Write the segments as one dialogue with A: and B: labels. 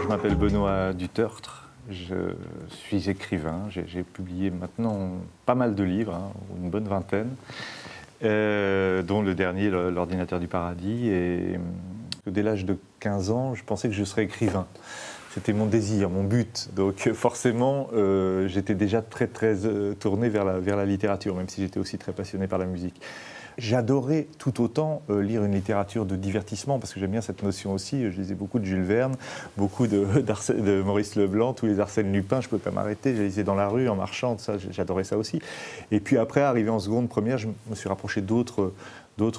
A: je m'appelle Benoît Dutertre, je suis écrivain, j'ai publié maintenant pas mal de livres, hein, une bonne vingtaine, dont le dernier, L'Ordinateur du Paradis. Et dès l'âge de 15 ans, je pensais que je serais écrivain. C'était mon désir, mon but. Donc forcément, j'étais déjà très tourné vers la littérature, même si j'étais aussi très passionné par la musique. J'adorais tout autant lire une littérature de divertissement, parce que j'aime bien cette notion aussi. Je lisais beaucoup de Jules Verne, beaucoup de Maurice Leblanc, tous les Arsène Lupin, je ne pouvais pas m'arrêter. Je lisais dans la rue, en marchant, ça, j'adorais ça aussi. Et puis après, arrivé en seconde, première, je me suis rapproché d'autres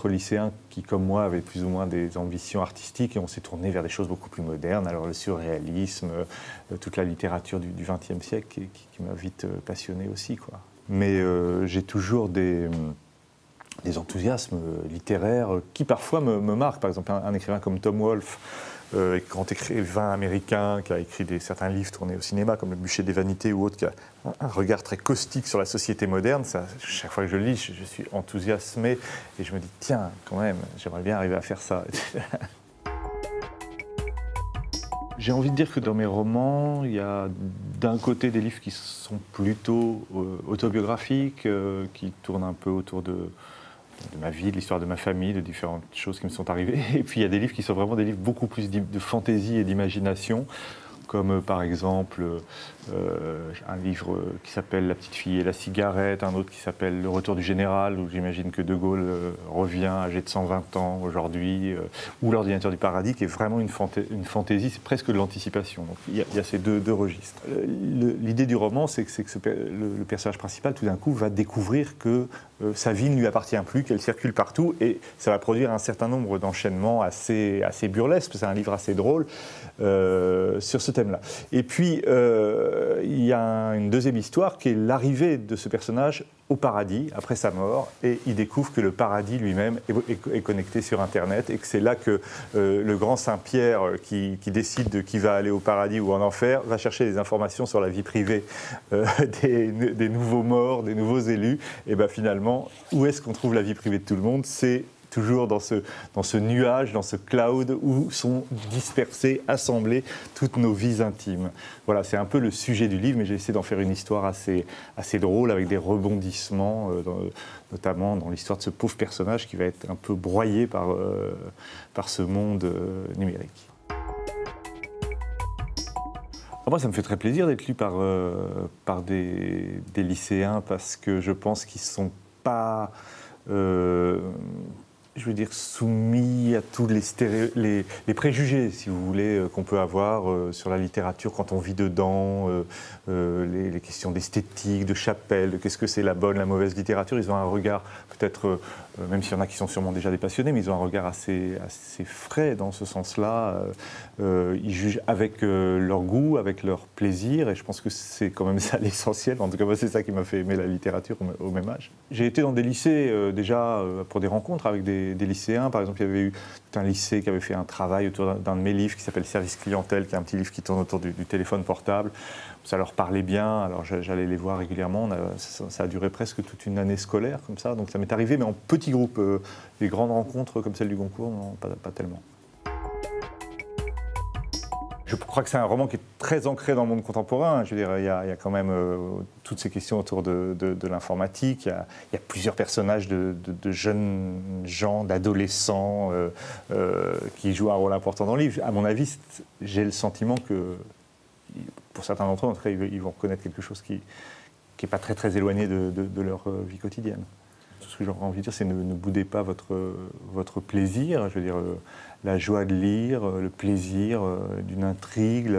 A: lycéens qui, comme moi, avaient plus ou moins des ambitions artistiques, et on s'est tourné vers des choses beaucoup plus modernes. Alors le surréalisme, toute la littérature du XXe siècle qui m'a vite passionné aussi, quoi. Mais j'ai toujours des enthousiasmes littéraires qui parfois me marquent. Par exemple, un écrivain comme Tom Wolfe, grand écrivain américain qui a écrit certains livres tournés au cinéma, comme Le Bûcher des Vanités ou autre, qui a un regard très caustique sur la société moderne. Ça, chaque fois que je lis, je suis enthousiasmé et je me dis, tiens, quand même, j'aimerais bien arriver à faire ça. J'ai envie de dire que dans mes romans, il y a d'un côté des livres qui sont plutôt autobiographiques, qui tournent un peu autour de ma vie, de l'histoire de ma famille, de différentes choses qui me sont arrivées. Et puis il y a des livres qui sont vraiment des livres beaucoup plus de fantaisie et d'imagination, comme par exemple un livre qui s'appelle La petite fille et la cigarette, un autre qui s'appelle Le retour du général, où j'imagine que De Gaulle revient âgé de 120 ans aujourd'hui, ou L'Ordinateur du Paradis, qui est vraiment une fantaisie, c'est presque de l'anticipation. Donc il y a ces deux registres. L'idée du roman, c'est que le personnage principal, tout d'un coup, va découvrir que sa vie ne lui appartient plus, qu'elle circule partout, et ça va produire un certain nombre d'enchaînements assez burlesques, c'est un livre assez drôle sur ce thème-là. Et puis, il y a une deuxième histoire qui est l'arrivée de ce personnage au paradis, après sa mort, et il découvre que le paradis lui-même est connecté sur Internet, et que c'est là que le grand Saint-Pierre, qui décide de qui va aller au paradis ou en enfer, va chercher des informations sur la vie privée des nouveaux morts, des nouveaux élus, et bien finalement, où est-ce qu'on trouve la vie privée de tout le monde? C'est toujours dans ce nuage, dans ce cloud où sont dispersées, assemblées toutes nos vies intimes. Voilà, c'est un peu le sujet du livre, mais j'ai essayé d'en faire une histoire assez drôle, avec des rebondissements, notamment dans l'histoire de ce pauvre personnage qui va être un peu broyé par ce monde numérique. Moi, ça me fait très plaisir d'être lu par des lycéens, parce que je pense qu'ils ne sont pas... je veux dire, soumis à tous les préjugés, si vous voulez, qu'on peut avoir sur la littérature quand on vit dedans, les questions d'esthétique, de chapelle, de qu'est-ce que c'est la bonne, la mauvaise littérature. Ils ont un regard, peut-être, même s'il y en a qui sont sûrement déjà des passionnés, mais ils ont un regard assez frais dans ce sens-là. Ils jugent avec leur goût, avec leur plaisir, et je pense que c'est quand même ça l'essentiel. En tout cas, moi, c'est ça qui m'a fait aimer la littérature au même âge. J'ai été dans des lycées déjà pour des rencontres avec des lycéens. Par exemple, il y avait eu tout un lycée qui avait fait un travail autour d'un de mes livres qui s'appelle Service clientèle, qui est un petit livre qui tourne autour du téléphone portable. Ça leur parlait bien, alors j'allais les voir régulièrement. Ça a duré presque toute une année scolaire, comme ça. Donc ça m'est arrivé, mais en petits groupes. Les grandes rencontres comme celle du Goncourt, non, pas tellement. Je crois que c'est un roman qui est très ancré dans le monde contemporain. Je veux dire, il y a quand même toutes ces questions autour de l'informatique. Il y a plusieurs personnages de jeunes gens, d'adolescents qui jouent un rôle important dans le livre. À mon avis, j'ai le sentiment que, pour certains d'entre eux, en tout cas, ils vont reconnaître quelque chose qui n'est pas très éloigné de leur vie quotidienne. Ce que j'aurais envie de dire, c'est ne boudez pas votre plaisir. Je veux dire, la joie de lire, le plaisir d'une intrigue,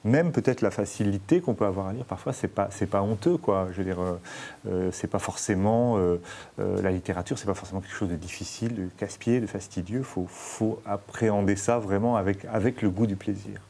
A: même peut-être la facilité qu'on peut avoir à lire. Parfois, c'est pas honteux, quoi. Je veux dire, c'est pas forcément la littérature, c'est pas forcément quelque chose de difficile, de casse-pied, de fastidieux. Faut appréhender ça vraiment avec le goût du plaisir.